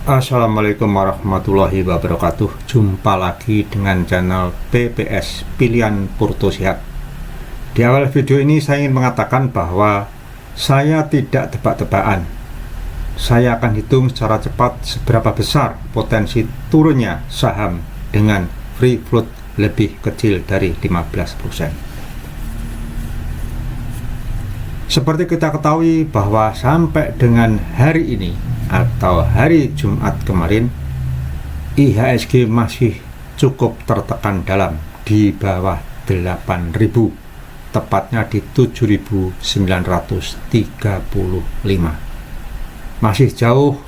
Assalamualaikum warahmatullahi wabarakatuh. Jumpa lagi dengan channel PPS Pilihan Purto Sehat. Di awal video ini saya ingin mengatakan bahwa saya tidak tebak-tebakan. Saya akan hitung secara cepat seberapa besar potensi turunnya saham dengan free float lebih kecil dari 15%. Seperti kita ketahui bahwa sampai dengan hari ini atau hari Jumat kemarin, IHSG masih cukup tertekan dalam di bawah 8.000, tepatnya di 7.935. Masih jauh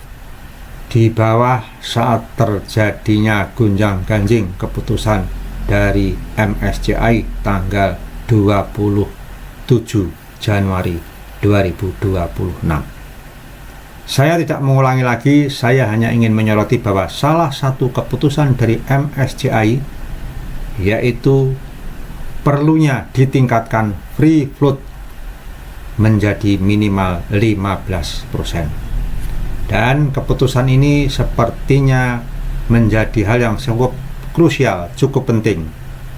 di bawah saat terjadinya gonjang-ganjing keputusan dari MSCI tanggal 27 Januari 2026. Saya tidak mengulangi lagi, saya hanya ingin menyoroti bahwa salah satu keputusan dari MSCI yaitu perlunya ditingkatkan free float menjadi minimal 15%. Dan keputusan ini sepertinya menjadi hal yang cukup krusial, cukup penting,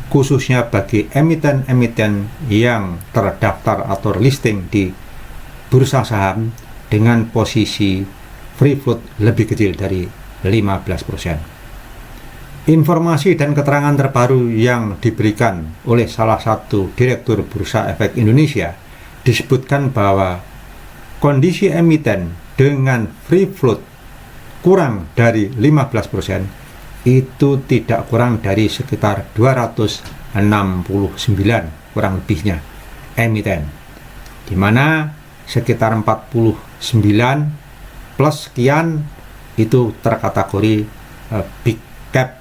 khususnya bagi emiten-emiten yang terdaftar atau listing di bursa saham dengan posisi free float lebih kecil dari 15%. Informasi dan keterangan terbaru yang diberikan oleh salah satu Direktur Bursa Efek Indonesia disebutkan bahwa kondisi emiten dengan free float kurang dari 15% itu tidak kurang dari sekitar 269 kurang lebihnya emiten, di mana sekitar 49 plus sekian itu terkategori big cap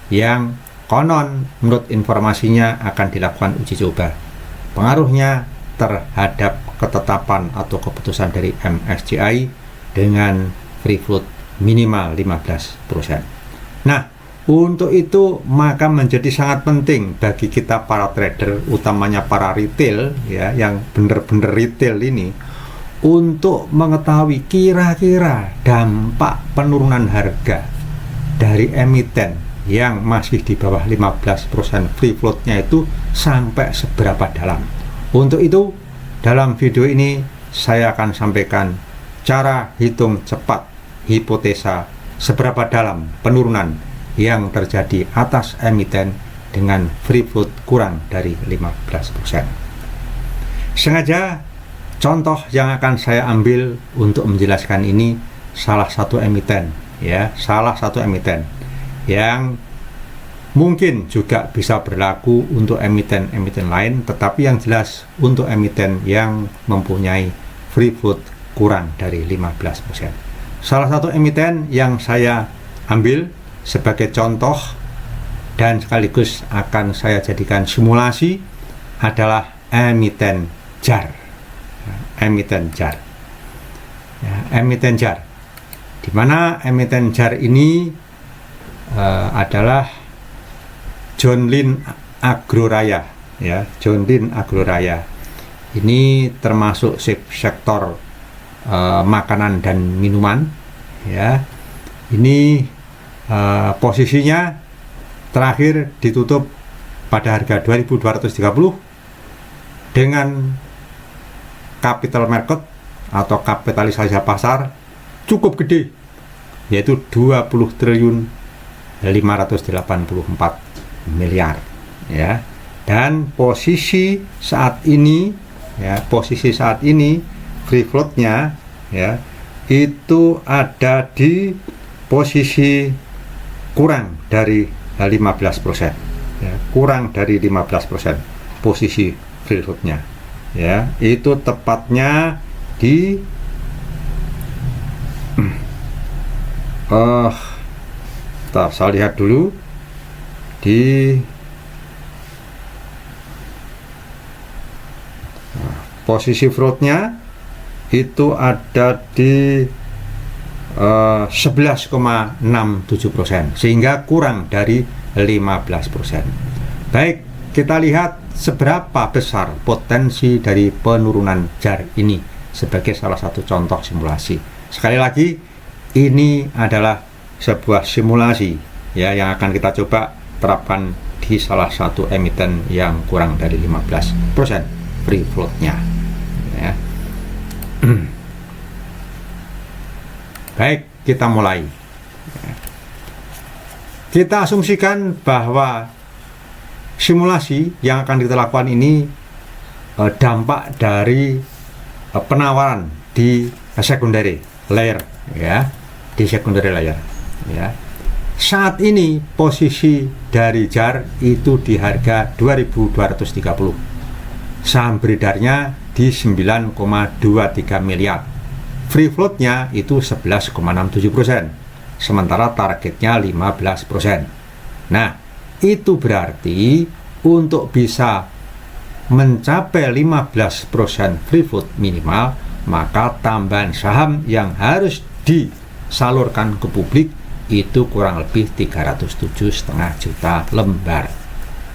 yang konon menurut informasinya akan dilakukan uji coba pengaruhnya terhadap ketetapan atau keputusan dari MSCI dengan free float minimal 15%. Nah, untuk itu maka menjadi sangat penting bagi kita para trader, utamanya para retail ya, yang benar-benar retail ini, untuk mengetahui kira-kira dampak penurunan harga dari emiten yang masih di bawah 15% free floatnya itu sampai seberapa dalam. Untuk itu, dalam video ini saya akan sampaikan cara hitung cepat hipotesa seberapa dalam penurunan yang terjadi atas emiten dengan free float kurang dari 15%. Sengaja contoh yang akan saya ambil untuk menjelaskan ini salah satu emiten yang mungkin juga bisa berlaku untuk emiten-emiten lain, tetapi yang jelas untuk emiten yang mempunyai free float kurang dari 15%. Salah satu emiten yang saya ambil sebagai contoh dan sekaligus akan saya jadikan simulasi adalah emiten JAR. Emiten JAR, di mana emiten JAR ini adalah John Lynn Agroraya, ya, John Lynn Agroraya. Ini termasuk sektor makanan dan minuman, ya. Ini posisinya terakhir ditutup pada harga 2.230 dengan capital market atau kapitalisasi pasar cukup gede, yaitu 20.584 miliar, ya. Dan posisi saat ini free floatnya, ya, itu ada di posisi kurang dari 15%, ya, kurang dari 15% posisi free floatnya, ya, itu tepatnya di saya lihat dulu di posisi floatnya itu ada di 11,67%, sehingga kurang dari 15%. Baik, kita lihat seberapa besar potensi dari penurunan JAR ini sebagai salah satu contoh simulasi. Sekali lagi, ini adalah sebuah simulasi ya yang akan kita coba terapkan di salah satu emiten yang kurang dari 15% free float-nya ya. Baik, kita mulai. Kita asumsikan bahwa simulasi yang akan kita lakukan ini dampak dari penawaran di secondary layer ya, di secondary layer ya. Saat ini posisi dari JAR itu di harga 2.230. Saham beredarnya di 9,23 miliar. Free float-nya itu 11,67%. Sementara targetnya 15%. Nah, itu berarti untuk bisa mencapai 15% free float minimal, maka tambahan saham yang harus disalurkan ke publik itu kurang lebih 307,5 juta lembar.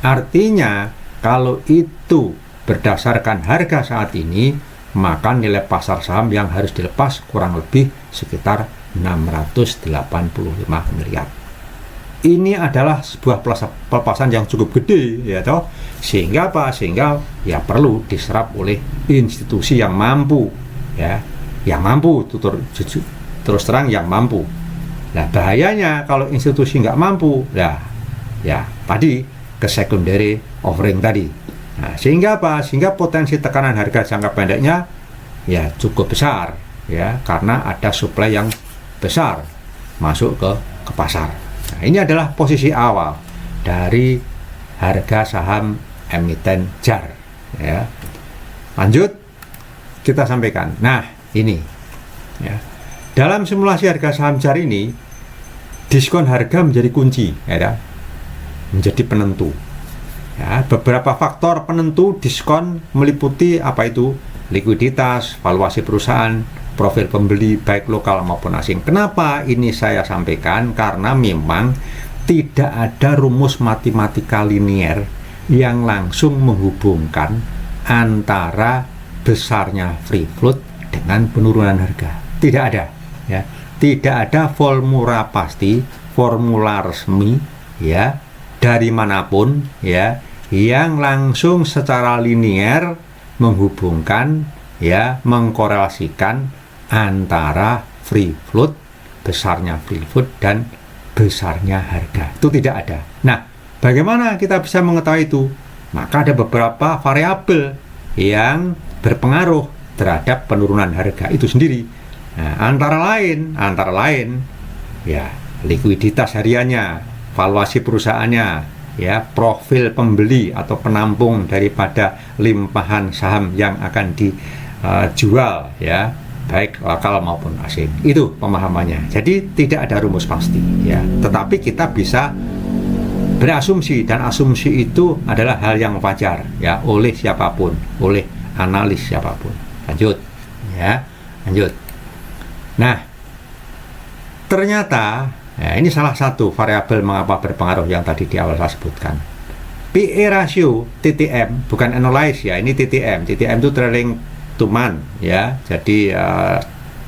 Artinya, kalau itu berdasarkan harga saat ini, maka nilai pasar saham yang harus dilepas kurang lebih sekitar 685 miliar. Ini adalah sebuah pelepasan yang cukup gede ya toh, sehingga apa? Sehingga ya perlu diserap oleh institusi yang mampu ya, yang mampu terus terang yang mampu. Nah, bahayanya kalau institusi nggak mampu, ya tadi ke secondary offering tadi. Nah, sehingga apa? Sehingga potensi tekanan harga jangka pendeknya ya cukup besar ya, karena ada supply yang besar masuk ke pasar. Nah, ini adalah posisi awal dari harga saham emiten JAR ya. Lanjut kita sampaikan. Nah, ini ya. Dalam simulasi harga saham JAR ini, diskon harga menjadi kunci ya, menjadi penentu. Ya, beberapa faktor penentu diskon meliputi apa itu? Likuiditas, valuasi perusahaan, profil pembeli baik lokal maupun asing. Kenapa ini saya sampaikan? Karena memang tidak ada rumus matematika linier yang langsung menghubungkan antara besarnya free float dengan penurunan harga. Tidak ada ya. Tidak ada formula pasti, formula resmi ya, dari manapun ya, yang langsung secara linier menghubungkan ya, mengkorelasikan antara free float, besarnya free float dan besarnya harga. Itu tidak ada. Nah, bagaimana kita bisa mengetahui itu? Maka ada beberapa variabel yang berpengaruh terhadap penurunan harga itu sendiri. Nah, antara lain ya, likuiditas hariannya, valuasi perusahaannya, ya, profil pembeli atau penampung daripada limpahan saham yang akan dijual ya, baik lokal maupun asing. Itu pemahamannya. Jadi tidak ada rumus pasti ya, tetapi kita bisa berasumsi, dan asumsi itu adalah hal yang wajar ya, oleh siapapun, oleh analis siapapun. Lanjut ya, lanjut. Nah, ternyata ya, ini salah satu variabel mengapa berpengaruh yang tadi di awal saya sebutkan. PE ratio TTM, bukan analyze ya, ini TTM. TTM itu trailing to month ya. Jadi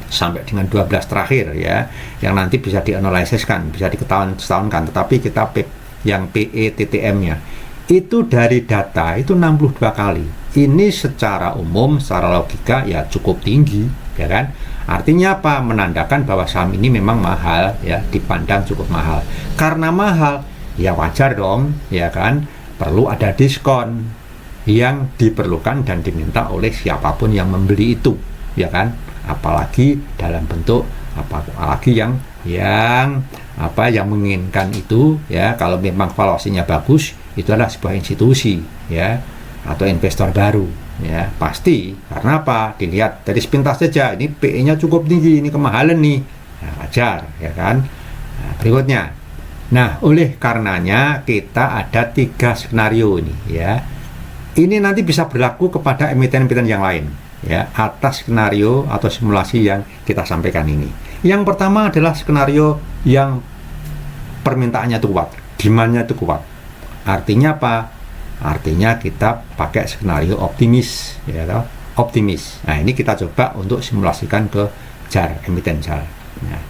sampai dengan 12 terakhir ya, yang nanti bisa dianalisiskan, bisa setahunkan. Tetapi kita yang PE TTM-nya itu dari data itu 62 kali. Ini secara umum, secara logika ya cukup tinggi ya kan. Artinya apa? Menandakan bahwa saham ini memang mahal ya, dipandang cukup mahal. Karena mahal, ya wajar dong ya kan, perlu ada diskon yang diperlukan dan diminta oleh siapapun yang membeli itu ya kan. Apalagi dalam bentuk apalagi yang menginginkan itu ya, kalau memang valuasinya bagus, itu adalah sebuah institusi ya, atau investor baru ya, pasti. Karena apa? Dilihat dari sepintas saja, ini PE-nya cukup tinggi, ini kemahalan nih, nah, wajar ya kan. Nah, berikutnya, nah oleh karenanya kita ada 3 skenario ini ya. Ini nanti bisa berlaku kepada emiten-emiten yang lain ya, atas skenario atau simulasi yang kita sampaikan ini. Yang pertama adalah skenario yang permintaannya itu kuat, demand-nya itu kuat. Artinya apa? Artinya kita pakai skenario optimis ya, optimis. Nah, ini kita coba untuk simulasikan ke JAR, emiten JAR. Nah,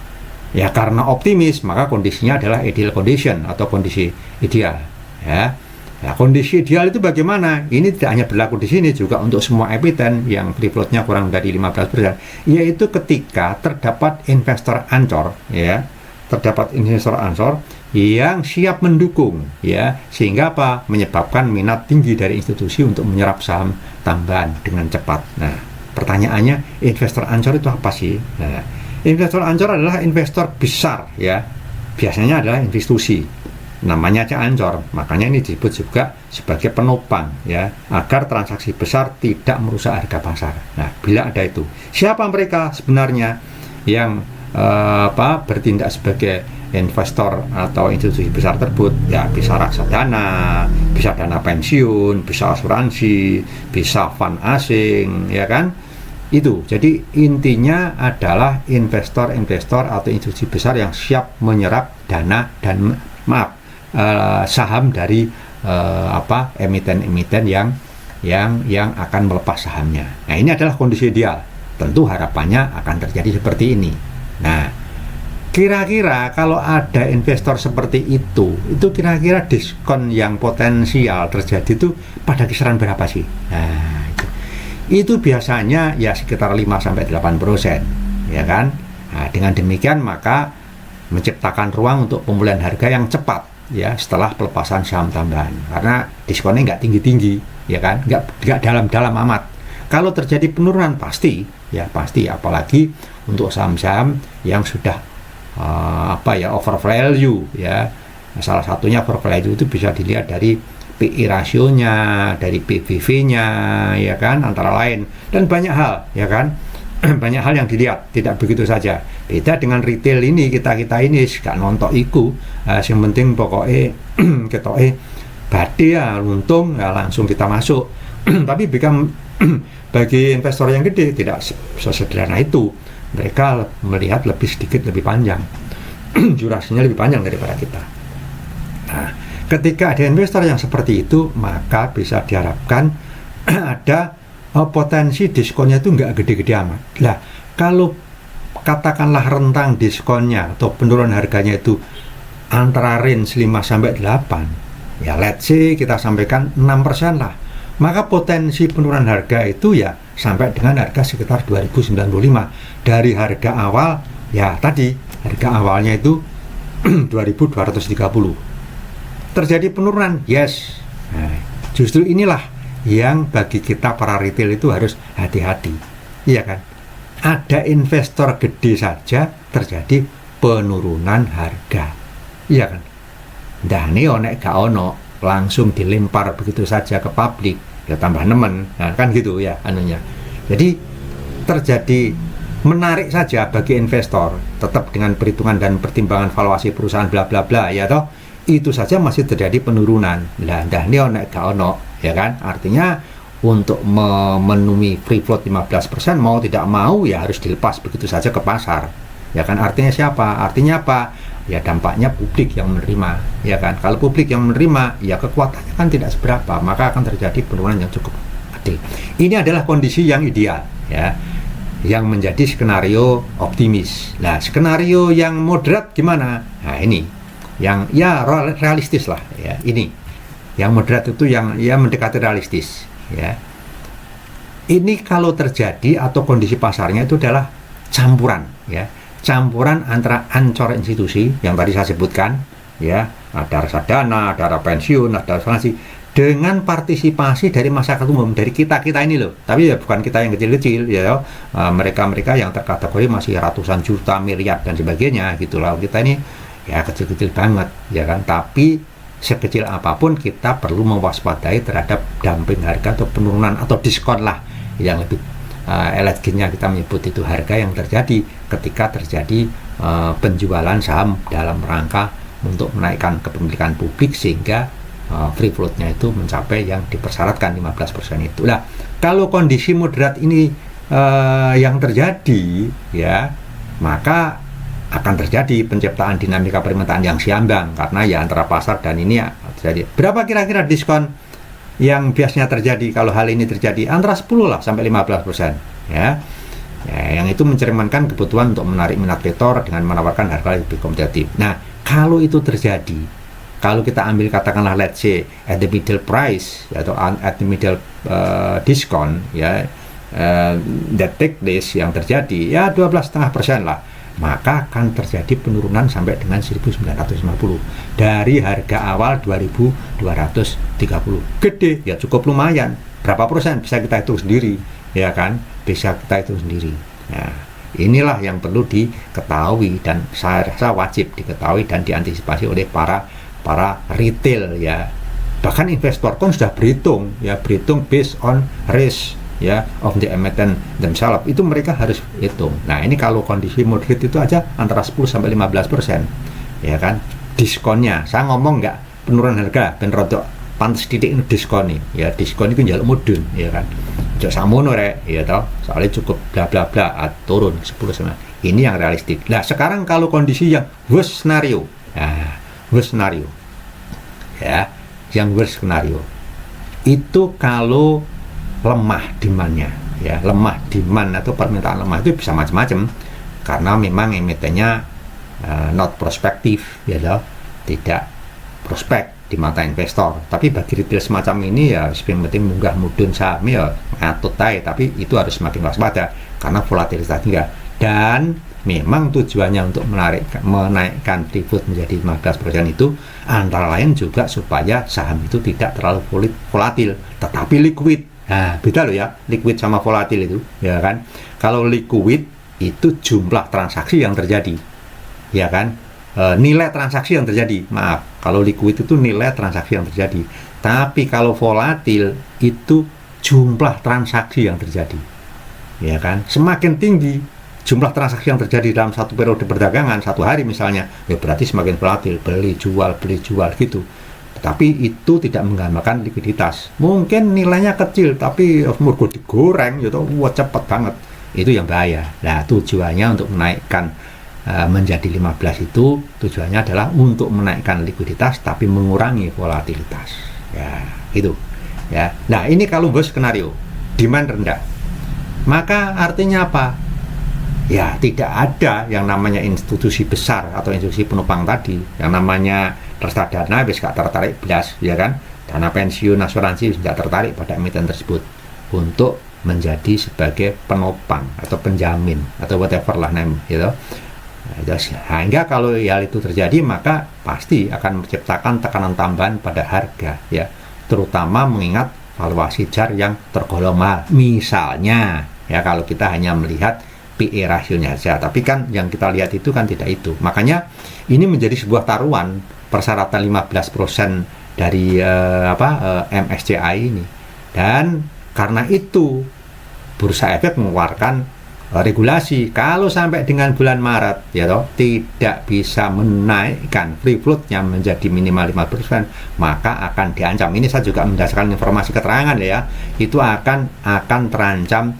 Ya karena optimis, maka kondisinya adalah ideal condition atau kondisi ideal. Ya. Nah, kondisi ideal itu bagaimana? Ini tidak hanya berlaku di sini, juga untuk semua emiten yang free float-nya kurang dari 15%, yaitu ketika terdapat investor ancor, ya, terdapat investor ancor yang siap mendukung, ya, sehingga apa? Menyebabkan minat tinggi dari institusi untuk menyerap saham tambahan dengan cepat. Nah, pertanyaannya, investor ancor itu apa sih? Nah, investor ancor adalah investor besar, ya, biasanya adalah institusi. Namanya aja ancor, makanya ini disebut juga sebagai penopang, ya, agar transaksi besar tidak merusak harga pasar. Nah, bila ada itu, siapa mereka sebenarnya yang bertindak sebagai investor atau institusi besar tersebut? Ya, bisa reksadana, bisa dana pensiun, bisa asuransi, bisa fund asing, ya kan? Itu. Jadi intinya adalah investor-investor atau institusi besar yang siap menyerap dana dan saham dari emiten-emiten yang akan melepas sahamnya. Nah, ini adalah kondisi ideal. Tentu harapannya akan terjadi seperti ini. Nah, kira-kira kalau ada investor seperti itu kira-kira diskon yang potensial terjadi itu pada kisaran berapa sih? Nah, itu biasanya ya sekitar 5-8%, ya kan? Nah, dengan demikian maka menciptakan ruang untuk pemulihan harga yang cepat, ya, setelah pelepasan saham tambahan, karena diskonnya nggak tinggi-tinggi, ya kan, nggak dalam-dalam amat. Kalau terjadi penurunan pasti, apalagi untuk saham-saham yang sudah over value, ya. Salah satunya over value itu bisa dilihat dari PI rasionya, dari PBV-nya, ya kan, antara lain, dan banyak hal, ya kan. Banyak hal yang dilihat, tidak begitu saja. Beda dengan retail ini, kita ini gak nontok iku, yang penting pokoknya ketoke badi ya untung ya langsung kita masuk. Tapi bagi investor yang gede tidak sesederhana itu. Mereka melihat sedikit lebih panjang, durasinya lebih panjang daripada kita. Nah, ketika ada investor yang seperti itu, maka bisa diharapkan ada potensi diskonnya itu nggak gede-gede amat. Lah, kalau katakanlah rentang diskonnya atau penurunan harganya itu antara range 5-8, ya let's say kita sampaikan 6% lah, maka potensi penurunan harga itu ya sampai dengan harga sekitar 2095 dari harga awal, ya tadi harga awalnya itu 2230. Terjadi penurunan, yes. Nah, justru inilah yang bagi kita para retail itu harus hati-hati, iya kan? Ada investor gede saja terjadi penurunan harga, iya kan? Dah nih onek gak ono langsung dilempar begitu saja ke publik, ya tambah nemen, nah, kan gitu ya anunya. Jadi terjadi menarik saja bagi investor, tetap dengan perhitungan dan pertimbangan valuasi perusahaan bla bla bla, ya toh, itu saja masih terjadi penurunan. Lah dah nih onek gak ono, ya kan, artinya untuk memenuhi free float 15% mau tidak mau ya harus dilepas begitu saja ke pasar, ya kan. Artinya siapa? Artinya apa? Ya dampaknya publik yang menerima, ya kan. Kalau publik yang menerima, ya kekuatannya kan tidak seberapa, maka akan terjadi penurunan yang cukup gede. Ini adalah kondisi yang ideal, ya, yang menjadi skenario optimis. Nah, skenario yang moderat gimana? Nah, ini yang ya realistis lah, ya. Ini yang moderat itu yang ya mendekati realistis, ya. Ini kalau terjadi atau kondisi pasarnya itu adalah campuran, ya, campuran antara ancor institusi yang tadi saya sebutkan, ya, ada reksadana, ada pensiun, ada asuransi, dengan partisipasi dari masyarakat umum, dari kita ini loh, tapi ya bukan kita yang kecil-kecil, ya, mereka-mereka yang terkategori masih ratusan juta, miliar dan sebagainya, gitulah. Kita ini ya kecil-kecil banget, ya kan, tapi sekecil apapun kita perlu mewaspadai terhadap dumping harga atau penurunan atau diskon lah, yang lebih elegannya kita menyebut itu harga yang terjadi ketika terjadi penjualan saham dalam rangka untuk menaikkan kepemilikan publik sehingga free float-nya itu mencapai yang dipersyaratkan 15% itu. Nah, kalau kondisi moderat ini yang terjadi, ya, maka akan terjadi penciptaan dinamika permintaan yang seimbang karena ya antara pasar dan ini ya terjadi. Berapa kira-kira diskon yang biasanya terjadi kalau hal ini terjadi? Antara 10 lah sampai 15%, ya. Ya, yang itu mencerminkan kebutuhan untuk menarik minat investor dengan menawarkan harga lebih kompetitif. Nah, kalau itu terjadi, kalau kita ambil katakanlah let's say at the middle price atau at the middle discount ya, that take place yang terjadi ya 12,5% lah, maka akan terjadi penurunan sampai dengan 1950 dari harga awal 2230. Gede ya, cukup lumayan. Berapa persen bisa kita hitung sendiri, ya kan? Bisa kita hitung sendiri. Nah, inilah yang perlu diketahui dan saya rasa wajib diketahui dan diantisipasi oleh para retail ya. Bahkan investor kan sudah berhitung based on risk ya of the emittent themselves, itu mereka harus hitung. Nah, ini kalau kondisi moderate itu aja antara 10 sampai 15% ya kan diskonnya. Saya ngomong nggak penurunan harga ben rodok pantes titik ini diskon nih ya, diskon itu njaluk mudun ya kan, jok samono rek ya toh, soalnya cukup bla bla bla turun 10 sama. Ini yang realistik. Nah, sekarang kalau kondisi yang worst scenario, nah worst scenario ya, yang worst scenario itu kalau lemah demandnya ya, lemah demand atau permintaan lemah itu bisa macam-macam, karena memang emitennya not prospektif ya toh, tidak prospek di mata investor. Tapi bagi retail semacam ini ya sebenarnya penting munggah mudun saham ya ngatut aja, tapi itu harus semakin waspada karena volatilitas tinggi. Dan memang tujuannya untuk menaikkan free float menjadi 15% itu antara lain juga supaya saham itu tidak terlalu volatil tetapi liquid. Nah, beda loh ya, liquid sama volatil itu ya kan. Kalau liquid itu jumlah transaksi yang terjadi ya kan, nilai transaksi yang terjadi, maaf, kalau liquid itu nilai transaksi yang terjadi, tapi kalau volatil itu jumlah transaksi yang terjadi ya kan. Semakin tinggi jumlah transaksi yang terjadi dalam satu periode perdagangan, satu hari misalnya, ya berarti semakin volatil, beli jual gitu. Tetapi itu tidak menggambarkan likuiditas. Mungkin nilainya kecil tapi murgo digoreng gitu, wah cepet banget, itu yang bahaya. Nah, tujuannya untuk menaikkan menjadi 15 itu tujuannya adalah untuk menaikkan likuiditas tapi mengurangi volatilitas ya, gitu ya. Nah, ini kalau bos skenario demand rendah, maka artinya apa ya, tidak ada yang namanya institusi besar atau institusi penopang tadi, yang namanya reksadana bisa gak tertarik belas ya kan, dana pensiun asuransi tidak tertarik pada emiten tersebut untuk menjadi sebagai penopang atau penjamin atau whatever lah gitu. Sehingga kalau hal itu terjadi maka pasti akan menciptakan tekanan tambahan pada harga ya, terutama mengingat valuasi JAR yang tergolong mahal misalnya ya, kalau kita hanya melihat PE rasionya saja. Tapi kan yang kita lihat itu kan tidak itu. Makanya ini menjadi sebuah taruhan persyaratan 15% dari MSCI ini. Dan karena itu Bursa Efek mengeluarkan regulasi kalau sampai dengan bulan Maret ya toh tidak bisa menaikkan free floatnya menjadi minimal 5%, maka akan diancam. Ini saya juga mendasarkan informasi keterangan ya, itu akan terancam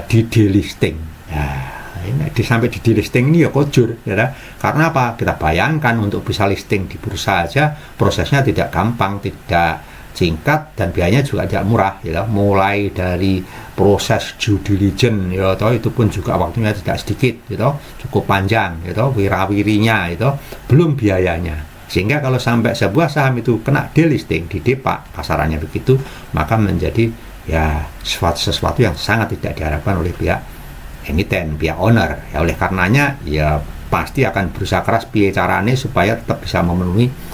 di delisting. Nah, ini sampai di delisting ini ya kojur ya, karena apa? Kita bayangkan untuk bisa listing di bursa aja prosesnya tidak gampang, tidak singkat, dan biayanya juga tidak murah ya, mulai dari proses due diligence ya toh, itu pun juga waktunya tidak sedikit gitu, cukup panjang gitu, wirawirinya itu belum biayanya. Sehingga kalau sampai sebuah saham itu kena delisting di depak pasarannya begitu, maka menjadi ya sesuatu yang sangat tidak diharapkan oleh pihak emiten, pihak owner ya. Oleh karenanya ya pasti akan berusaha keras piye carane supaya tetap bisa memenuhi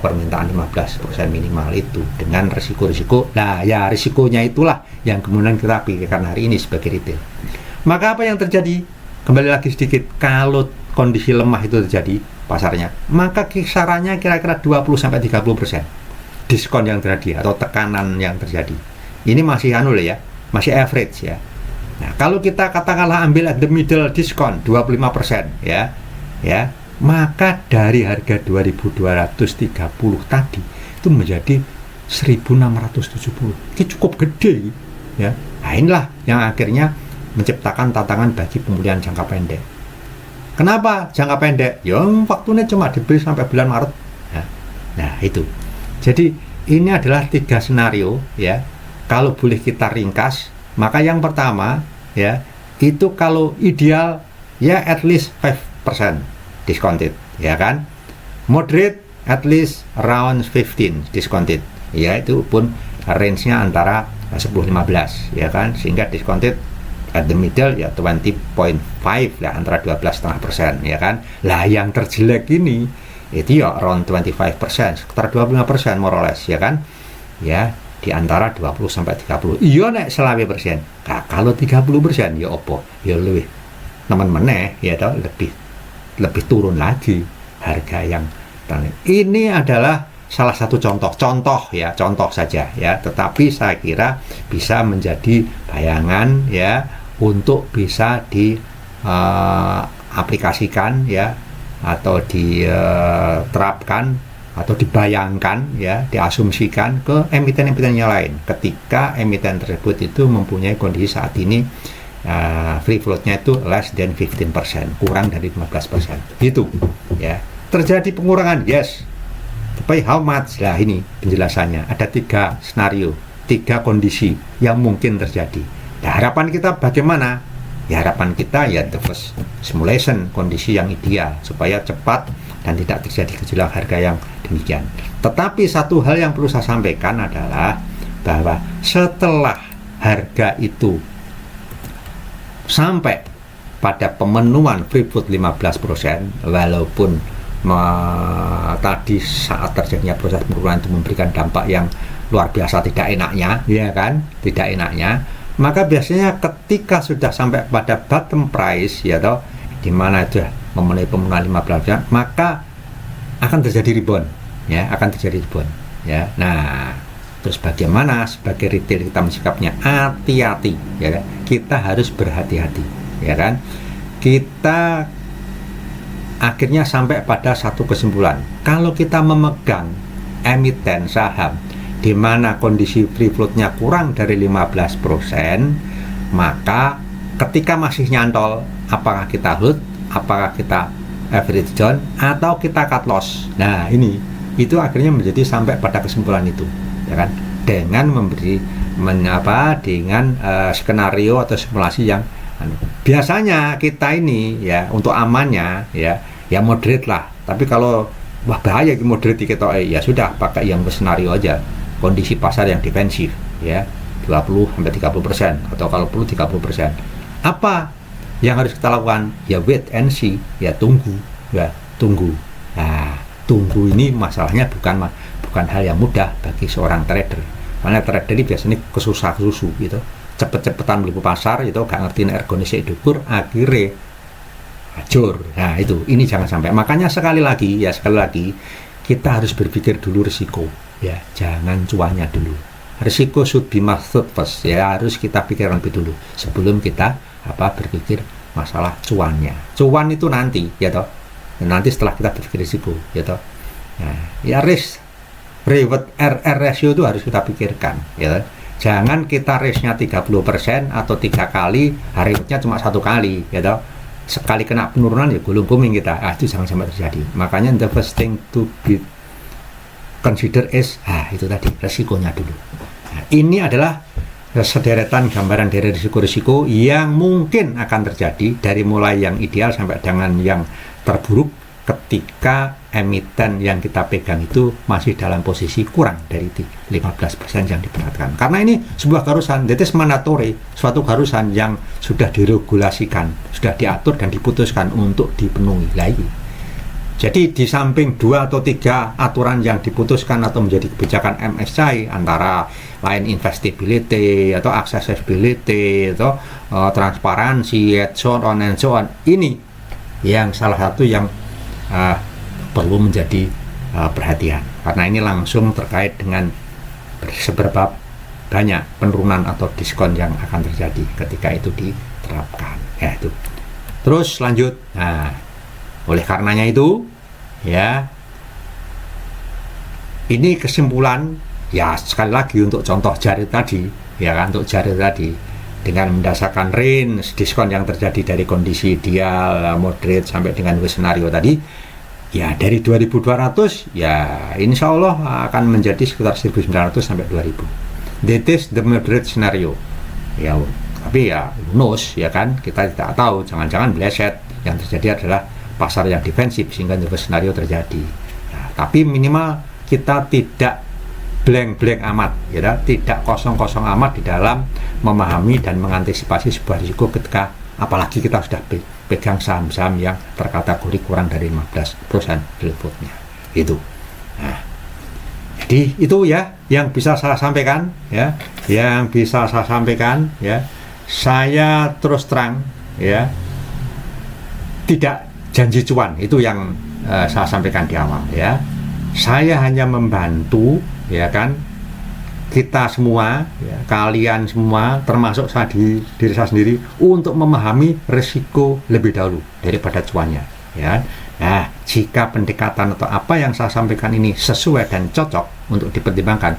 permintaan 15% minimal itu dengan risiko-risiko. Nah ya, risikonya itulah yang kemudian kita pikirkan hari ini sebagai retail. Maka apa yang terjadi? Kembali lagi sedikit, kalau kondisi lemah itu terjadi pasarnya, maka kisarannya kira-kira 20-30% diskon yang terjadi atau tekanan yang terjadi. Ini masih ya, masih average ya. Nah, kalau kita katakanlah ambil at the middle diskon 25% ya, maka dari harga 2230 tadi itu menjadi 1670. Ini cukup gede ya. Nah, inilah yang akhirnya menciptakan tantangan bagi pemulihan jangka pendek. Kenapa jangka pendek? Ya waktunya cuma dibeli sampai bulan Maret. Nah, itu. Jadi ini adalah 3 skenario ya. Kalau boleh kita ringkas, maka yang pertama ya, itu kalau ideal ya at least 5% discounted, ya kan. Moderate at least around 15 discounted, ya itu pun range-nya antara 10-15, ya kan, sehingga discounted at the middle ya 20.5 ya, antara 12,5%, ya kan. Lah yang terjelek ini itu ya around 25%, sekitar 25% more or less, ya kan, ya di antara 20 sampai 30. Iya nek 20%. Nah, kalau 30% ya opo? Ya lebih teman-teman ya toh, lebih turun lagi harga yang ini adalah salah satu contoh ya, contoh saja ya, tetapi saya kira bisa menjadi bayangan ya untuk bisa diaplikasikan ya, atau diterapkan atau dibayangkan ya, diasumsikan ke emiten-emiten yang lain ketika emiten tersebut itu mempunyai kondisi saat ini free floatnya itu less than 15%, kurang dari 15%, gitu ya. Terjadi pengurangan, yes, tapi how much? Nah ini penjelasannya, ada 3 skenario, 3 kondisi yang mungkin terjadi. Nah, harapan kita bagaimana? Ya harapan kita ya the first simulation, kondisi yang ideal supaya cepat dan tidak terjadi gejolak harga yang demikian. Tetapi satu hal yang perlu saya sampaikan adalah bahwa setelah harga itu sampai pada pemenuhan free float 15%, walaupun tadi saat terjadinya proses penurunan itu memberikan dampak yang luar biasa tidak enaknya, ya kan, tidak enaknya, maka biasanya ketika sudah sampai pada bottom price ya toh, di mana itu memenuhi pemenuhan 15%, maka akan terjadi rebound ya, akan terjadi rebound ya. Nah, terus bagaimana sebagai retail kita mensikapnya? Hati-hati ya kan? Kita harus berhati-hati ya kan. Kita akhirnya sampai pada satu kesimpulan, kalau kita memegang emiten saham di mana kondisi free floatnya kurang dari 15%, maka ketika masih nyantol, apakah kita hold, apakah kita average down, atau kita cut loss. Nah ini, itu akhirnya menjadi sampai pada kesimpulan itu, ya kan, dengan memberi dengan skenario atau simulasi yang biasanya kita ini ya untuk amannya ya moderate lah. Tapi kalau wah bahaya moderate kita ya sudah pakai yang skenario aja, kondisi pasar yang defensif ya 20-30%, atau kalau perlu 30%. Apa yang harus kita lakukan? Ya wait and see, ya tunggu. Nah, tunggu ini masalahnya bukan hal yang mudah bagi seorang trader. Karena trader ini biasanya kesusah-kesusu gitu, cepet-cepetan beli pasar itu gak ngerti ergonisnya dukur, akhirnya hancur. Nah itu, ini jangan sampai. Makanya sekali lagi kita harus berpikir dulu risiko ya, jangan cuannya dulu. Risiko should be mastered first ya, harus kita pikirkan lebih dulu sebelum kita berpikir masalah cuannya. Cuan itu nanti ya toh, nanti setelah kita berpikir risiko ya toh. Nah, ya risk reward RR ratio itu harus kita pikirkan ya. Jangan kita risk-nya 30% atau 3 kali, reward-nya cuma 1 kali ya toh. Sekali kena penurunan ya gulung kuming kita. Itu jangan sampai terjadi. Makanya the first thing to be consider is itu tadi, resikonya dulu. Nah, ini adalah sederetan gambaran dari risiko-risiko yang mungkin akan terjadi dari mulai yang ideal sampai dengan yang terburuk ketika emiten yang kita pegang itu masih dalam posisi kurang dari 15% yang diperhatikan. Karena ini sebuah garusan, that is mandatory, suatu garusan yang sudah diregulasikan, sudah diatur dan diputuskan untuk dipenuhi lagi. Jadi di samping 2 atau 3 aturan yang diputuskan atau menjadi kebijakan MSCI, antara lain investability atau accessibility atau transparansi, so on and so on, ini yang salah satu yang perlu menjadi perhatian, karena ini langsung terkait dengan seberapa banyak penurunan atau diskon yang akan terjadi ketika itu diterapkan ya itu. Terus lanjut, nah oleh karenanya itu ya, ini kesimpulan ya, sekali lagi untuk contoh jari tadi ya kan, untuk jari tadi dengan mendasarkan range diskon yang terjadi dari kondisi ideal, moderate sampai dengan skenario tadi ya, dari 2.200 ya insya Allah akan menjadi sekitar 1.900 sampai 2.000. That is the moderate scenario ya, Tapi ya bonus ya kan, kita tidak tahu, jangan-jangan meleset. Yang terjadi adalah pasar yang defensif sehingga skenario terjadi. Nah, tapi minimal kita tidak blank-blank amat, ya, tidak kosong-kosong amat di dalam memahami dan mengantisipasi sebuah risiko ketika apalagi kita sudah pegang saham-saham yang terkategori kurang dari 15% yield floatnya itu. Nah, jadi itu ya yang bisa saya sampaikan ya, saya terus terang ya tidak janji cuan, itu yang saya sampaikan di awal ya. Saya hanya membantu ya kan kita semua ya, kalian semua termasuk saya diri saya sendiri untuk memahami risiko lebih dahulu daripada cuannya ya. Nah, jika pendekatan atau apa yang saya sampaikan ini sesuai dan cocok untuk dipertimbangkan,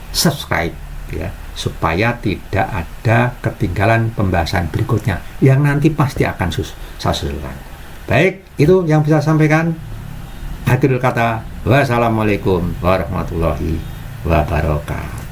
subscribe ya, supaya tidak ada ketinggalan pembahasan berikutnya yang nanti pasti akan saya susulkan. Baik, itu yang bisa saya sampaikan. Akhirul kata, wassalamualaikum warahmatullahi wabarakatuh.